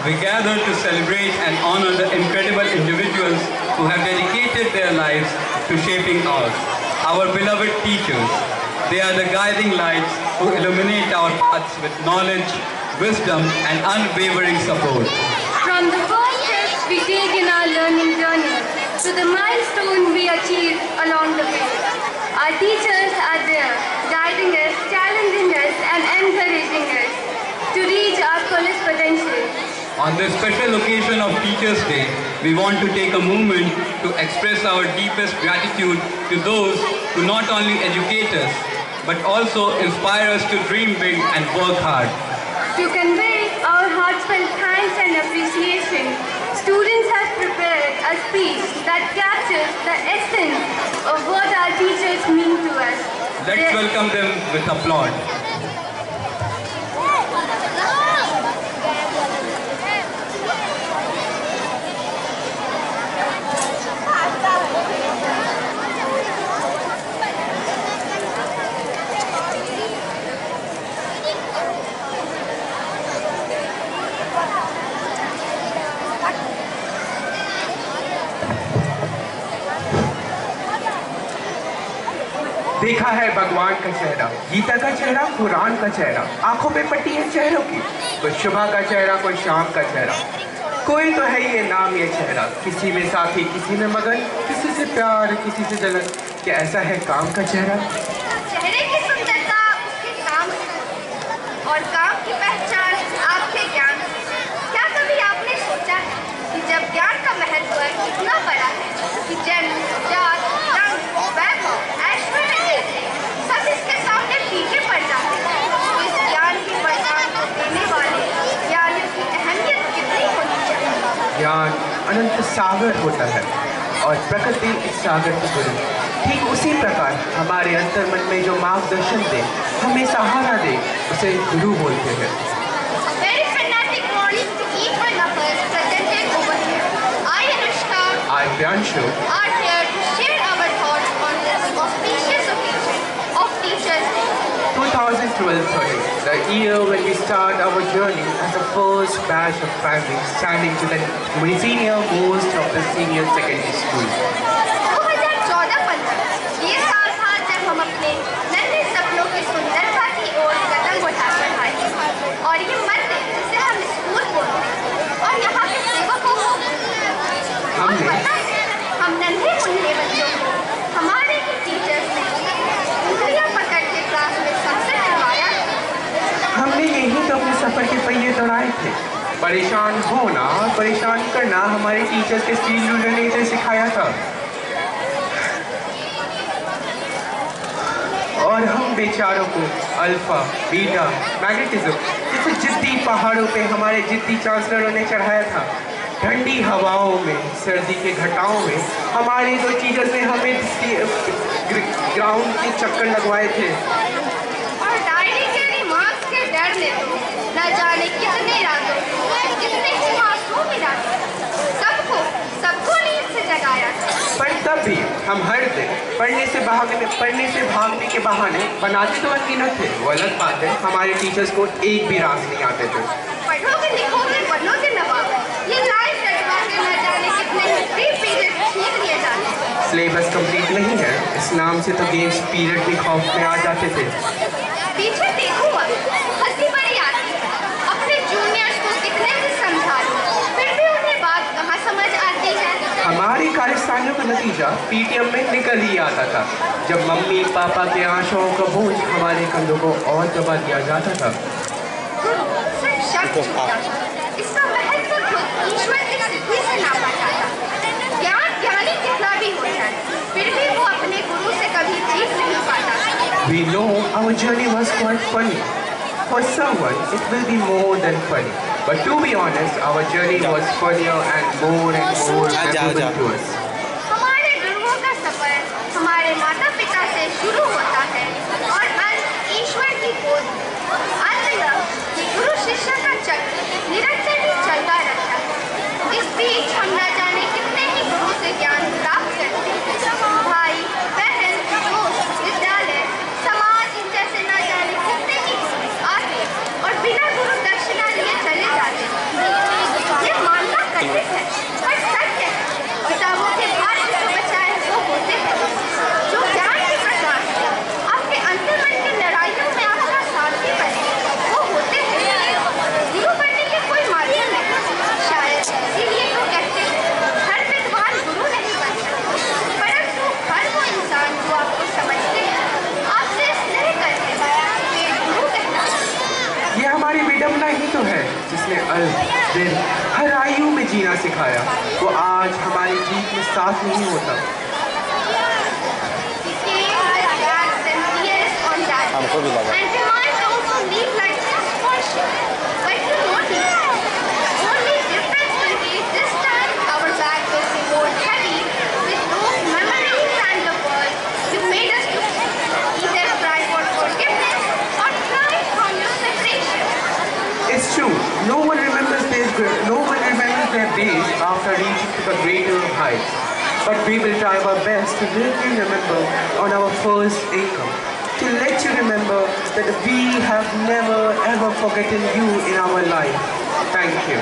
We gather to celebrate and honor the incredible individuals who have dedicated their lives to shaping ours. Our beloved teachers. They are the guiding lights who illuminate our paths with knowledge, wisdom, and unwavering support. From the first steps we take in our learning journey to the milestone we achieve along the way, our teachers are there, guiding us, challenging us, and encouraging us to reach our fullest potential. On this special occasion of Teachers' Day, we want to take a moment to express our deepest gratitude to those who not only educate us, but also inspire us to dream big and work hard. To convey our heartfelt thanks and appreciation, students have prepared a speech that captures the essence of what our teachers mean to us. Let's welcome them with applause. देखा है भगवान का चेहरा, गीता का चेहरा, कुरान का चेहरा, आंखों पे पट्टी है चेहरों की, कोई सुबह का चेहरा, कोई शाम का चेहरा, कोई तो है ये नाम ये चेहरा, किसी में साथी, किसी में मगन, किसी से प्यार, किसी से जलन, क्या ऐसा है काम का चेहरा? चेहरे की सुंदरता उसके काम और काम की पहचान आपके ज्ञान। क्या कभी आपने सोचा कि जब ज्ञान का महत्व इतना बड़ा है कि जन्म, जात, रंग, वैभव, ऐश्वर्य जैसे सब इसके सामने पीछे पड़ जाते हैं, तो इस ज्ञान की पहचान को देने वाले ज्ञानियों की अहमियत कितनी होनी चाहिए? ज्ञान अनंत सागर होता है और प्रकृति इस सागर की गुरु। ठीक उसी प्रकार हमारे अंतर्मन में जो मार्गदर्शन दे, हमें सहारा दे, उसे गुरु बोलते हैं। Very fanatic morning to each one of us presented over here. I, Anushka, I, Priyanshu, are here to share our thoughts on this auspicious occasion of Teachers' Day. 2012-13, the year when we start our journey as the first batch of families standing to the senior most of the senior secondary school. 2014-15 ये साल था जब हम अपने नन्हे सपनों की सुंदरता की ओर कदम बढ़ाए और ये मंदिर जिसे हम स्कूल बोलते हैं और यहाँ के सेवकों को और पता है हम नन्हे मुन्ने बच्चों को हमारे ही टीचर्स ने उंगलियां पकड़ के क्लास में सबसे करवाया। हमने यही तो अपने सफर के पहिए दौड़ाए थे। परेशान होना और परेशान करना हमारे टीचर्स के स्टील रूलर ने इसे सिखाया था और हम बेचारों को अल्फा, बीटा, मैग्नेटिज्म जैसे जिद्दी पहाड़ों पे हमारे जिद्दी चांसलरों ने चढ़ाया था। ठंडी हवाओं में, सर्दी के घटाओं में हमारे दो टीचर्स ने हमें ग्राउंड के चक्कर लगवाए थे। और डायरी के रिमार्क्स के डर ने तो न जाने कितने रातों कितने ही मासूम इरादे सबको नींद से जगाया था। पर तब भी हम हर दिन पढ़ने से भागने के बहाने बनाते तो अनगिनत थे। वो अलग बात है, हमारे टीचर्स को एक भी रास नहीं आते थे। पढ़ोगे लिखोगे बनोगे नवाब, ये लाइफ रटवा के न जाने कितने फ्री पीरियड छीन लिए जाते। सिलेबस कंप्लीट नहीं है, इस नाम से तो गेम्स पीरियड भी खौफ में आ जाते थे। पीछे देखो हंसी बड़ी आती है, अपने जूनियर्स को कितने भी समझा लो, फिर भी उन्हें बात कहाँ समझ आती है। हमारी कार्यस्थानियों का नतीजा पीटीएम में निकल ही आता था, जब मम्मी पापा के आंसुओं का बोझ हमारे कंधों को और दबा दिया जाता था। इसका महत्व खुद ईश्वर की सिद्धि से नापा जाता। ज्ञानी कितना भी हो जाए, फिर भी वो अपने गुरु से कभी जीत नहीं पाता। We know our journey was quite funny. For someone, it will be more than funny. But to be honest, our journey was funnier and more memorable to us. हमारे गुरुओं का सफर हमारे माता पिता से शुरू होता है और अंत ईश्वर की गोद में। अंत यह कि गुरु शिष्य का चक्र निरंतर ही चलता रहता है। इस बीच हम न जाने कितने ही गुरु से ज्ञान प्राप्त करते हैं। भाई, बहन, दोस्त, विद्यालय, समाज, इन जैसे न जाने कितने ही आते और बिना गुरु दक्षिणा लिए चले जाते हैं। हमारी विडम्बना ही तो है जिसने दिन हर आयु में जीना सिखाया। वो आज हमारी जीत में साथ नहीं होता। हमको भी लगा। It's true. No one remembers their days after reaching to the greater heights. But we will try our best to make you remember on our first income. To let you remember that we have never ever forgotten you in our life. Thank you.